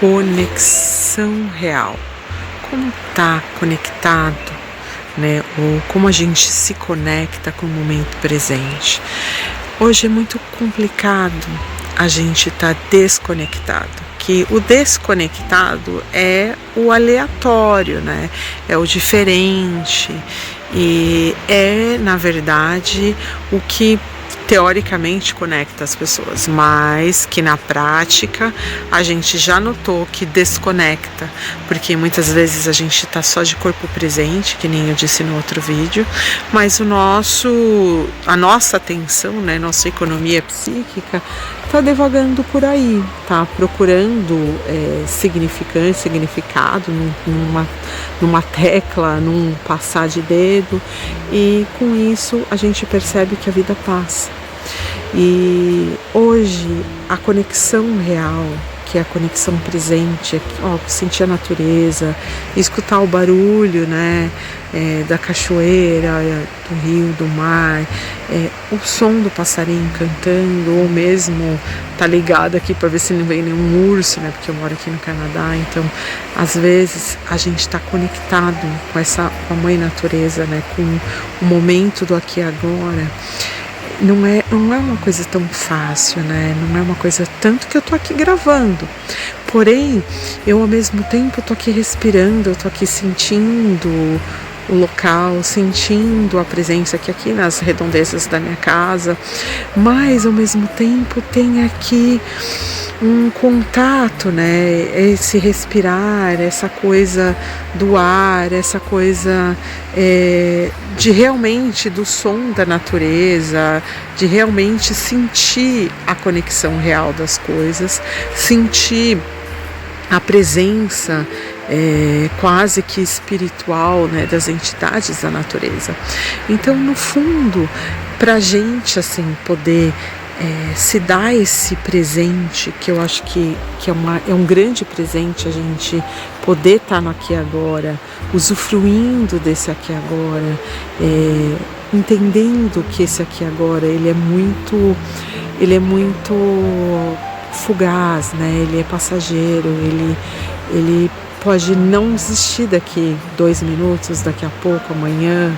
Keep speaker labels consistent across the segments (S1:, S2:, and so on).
S1: conexão real. Como está conectado, né? Ou como a gente se conecta com o momento presente. Hoje é muito complicado a gente estar desconectado. Que o desconectado é o aleatório, né? É o diferente e é, na verdade, o que teoricamente conecta as pessoas, mas que na prática a gente já notou que desconecta, porque muitas vezes a gente está só de corpo presente, que nem eu disse no outro vídeo, mas a nossa atenção, né, nossa economia psíquica está devagando por aí, tá procurando significado numa tecla, num passar de dedo, e com isso a gente percebe que a vida passa. E hoje a conexão real, que é a conexão presente, sentir a natureza, escutar o barulho, né, da cachoeira, do rio, do mar, o som do passarinho cantando, ou mesmo tá ligado aqui para ver se não vem nenhum urso, né, porque eu moro aqui no Canadá, então às vezes a gente está conectado com a mãe natureza, né, com o momento do aqui e agora. Não é uma coisa tão fácil, né? Não é uma coisa tanto que eu tô aqui gravando. Porém, eu ao mesmo tempo tô aqui respirando, eu tô aqui sentindo o local, sentindo a presença aqui nas redondezas da minha casa, mas ao mesmo tempo tem aqui um contato, né? Esse respirar, essa coisa do ar, essa coisa de realmente do som da natureza, de realmente sentir a conexão real das coisas, sentir a presença quase que espiritual, né, das entidades da natureza. Então, no fundo, para a gente assim poder se dar esse presente, que eu acho que é um grande presente, a gente poder estar no aqui e agora, usufruindo desse aqui e agora, entendendo que esse aqui e agora ele é muito fugaz, né? Ele é passageiro, ele pode não existir daqui 2 minutos, daqui a pouco, amanhã,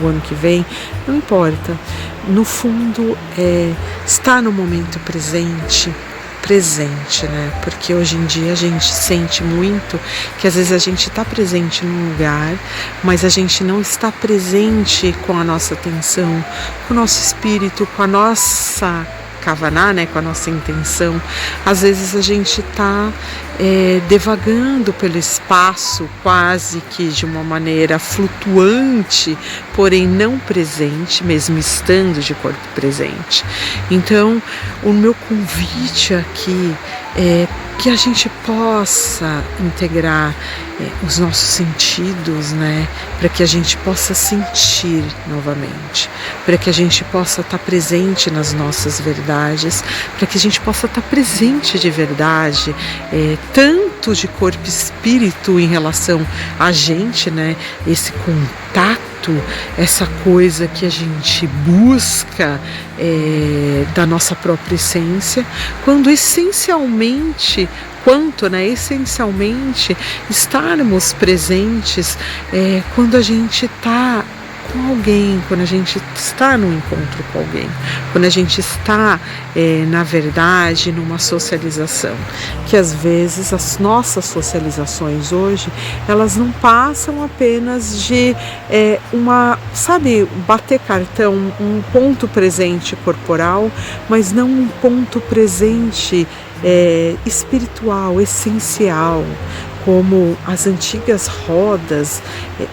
S1: o ano que vem, não importa. No fundo, estar no momento presente, né? Porque hoje em dia a gente sente muito que às vezes a gente está presente num lugar, mas a gente não está presente com a nossa atenção, com o nosso espírito, com a nossa kavaná, né, com a nossa intenção. Às vezes a gente está devagando pelo espaço, quase que de uma maneira flutuante, porém não presente, mesmo estando de corpo presente. Então, o meu convite aqui é que a gente possa integrar os nossos sentidos, né, para que a gente possa sentir novamente, para que a gente possa estar presente nas nossas verdades, para que a gente possa estar presente de verdade, tanto de corpo e espírito em relação a gente, né, esse contato, essa coisa que a gente busca da nossa própria essência, essencialmente estarmos presentes quando a gente está com alguém, quando a gente está no encontro com alguém, quando a gente está, na verdade, numa socialização, que às vezes as nossas socializações hoje, elas não passam apenas de bater cartão, um ponto presente corporal, mas não um ponto presente espiritual, essencial, como as antigas rodas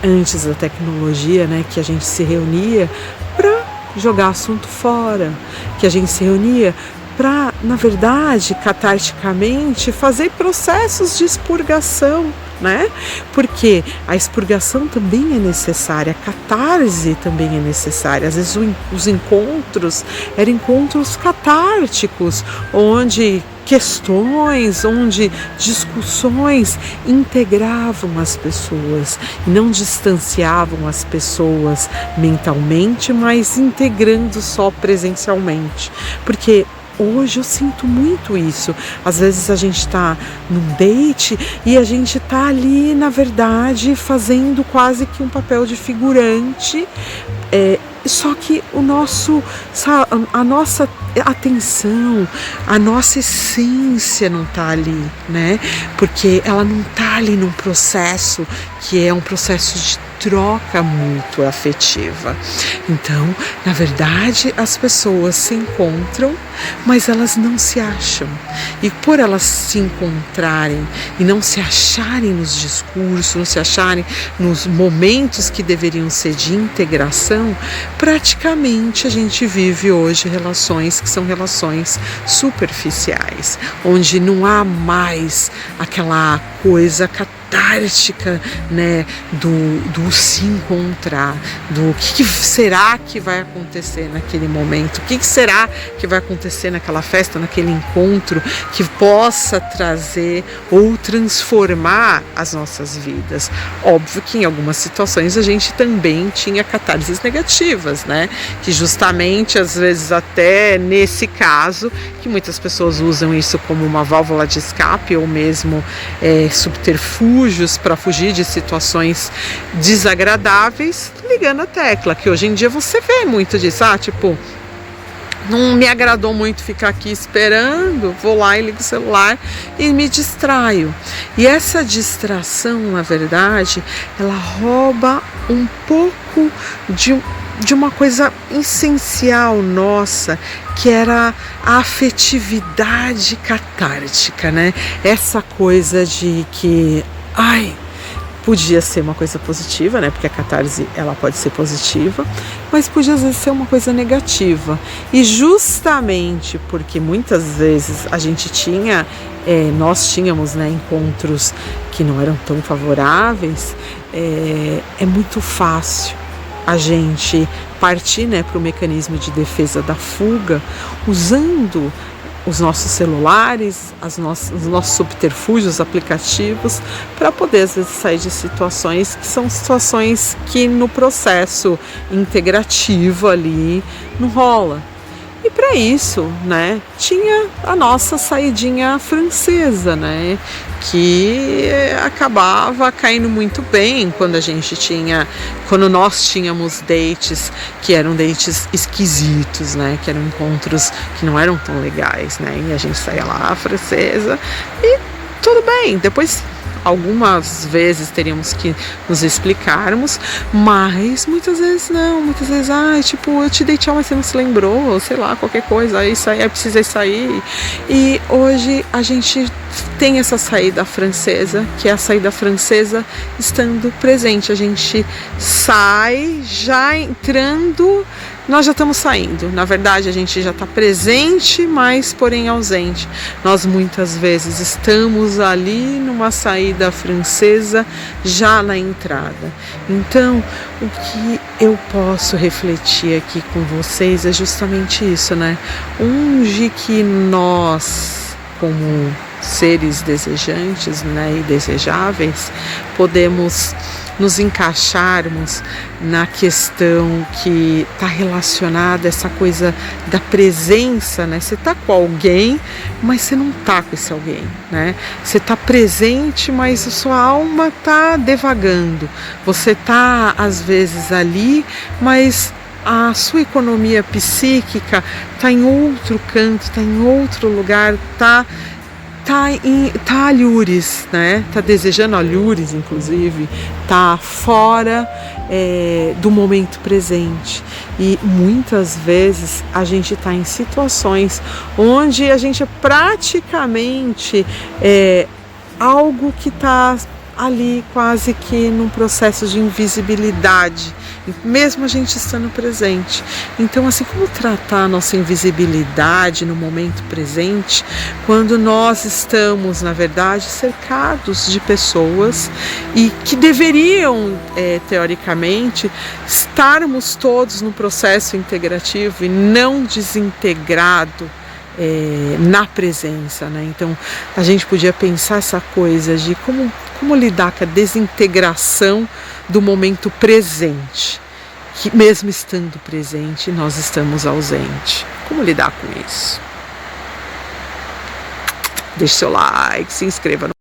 S1: antes da tecnologia, né, que a gente se reunia para jogar assunto fora, que a gente se reunia para, na verdade, catarticamente, fazer processos de expurgação, né? Porque a expurgação também é necessária, a catarse também é necessária. Às vezes os encontros eram encontros catárticos, onde discussões integravam as pessoas e não distanciavam as pessoas mentalmente, mas integrando só presencialmente. Porque hoje eu sinto muito isso. Às vezes a gente está num date e a gente está ali, na verdade, fazendo quase que um papel de figurante, só que a nossa atenção, a nossa essência não está ali, né? Porque ela não está ali num processo que é um processo de troca muito afetiva. Então, na verdade, as pessoas se encontram, mas elas não se acham. E por elas se encontrarem e não se acharem nos discursos, não se acharem nos momentos que deveriam ser de integração, praticamente a gente vive hoje relações que são relações superficiais, onde não há mais aquela coisa catártica, né, do se encontrar, do que será que vai acontecer naquele momento, o que será que vai acontecer naquela festa, naquele encontro que possa trazer ou transformar as nossas vidas. Óbvio que em algumas situações a gente também tinha catarses negativas, né, que justamente às vezes até nesse caso, que muitas pessoas usam isso como uma válvula de escape ou mesmo subterfúgios para fugir de situações desagradáveis, ligando a tecla, que hoje em dia você vê muito disso, tipo, não me agradou muito ficar aqui esperando, vou lá e ligo o celular e me distraio. E essa distração, na verdade, ela rouba um pouco de uma coisa essencial nossa, que era a afetividade catártica, né? Essa coisa de que, podia ser uma coisa positiva, né? Porque a catarse, ela pode ser positiva, mas podia às vezes ser uma coisa negativa. E justamente porque muitas vezes a gente nós tínhamos, né, encontros que não eram tão favoráveis, é muito fácil a gente partir, né, para o mecanismo de defesa da fuga, usando os nossos celulares, os nossos subterfúgios, aplicativos, para poder às vezes sair de situações que são situações que no processo integrativo ali não rola. E para isso, né, tinha a nossa saidinha francesa, né, que acabava caindo muito bem quando nós tínhamos dates que eram dates esquisitos, né, que eram encontros que não eram tão legais, né, e a gente saía lá francesa e tudo bem, depois algumas vezes teríamos que nos explicarmos, mas muitas vezes não, muitas vezes, eu te dei tchau, mas você não se lembrou, sei lá, qualquer coisa, aí precisei sair. E hoje a gente tem essa saída francesa, que é a saída francesa estando presente. A gente sai já entrando, nós já estamos saindo. Na verdade, a gente já está presente, mas porém ausente. Nós muitas vezes estamos ali numa saída francesa já na entrada. Então, o que eu posso refletir aqui com vocês é justamente isso, né? Onde que nós, como seres desejantes, né, e desejáveis, podemos nos encaixarmos na questão que está relacionada a essa coisa da presença, né? Você está com alguém, mas você não está com esse alguém, né? Você está presente, mas a sua alma está devagando. Você está, às vezes, ali, mas a sua economia psíquica está em outro canto, está em outro lugar, tá alhures, né? Tá desejando alhures, inclusive, tá fora do momento presente. E muitas vezes a gente está em situações onde a gente é praticamente algo que está ali quase que num processo de invisibilidade, mesmo a gente estando presente. Então, assim, como tratar a nossa invisibilidade no momento presente, quando nós estamos, na verdade, cercados de pessoas e que deveriam, teoricamente, estarmos todos no processo integrativo e não desintegrado na presença, né? Então, a gente podia pensar essa coisa de como lidar com a desintegração do momento presente, que mesmo estando presente, nós estamos ausentes. Como lidar com isso? Deixe seu like, se inscreva no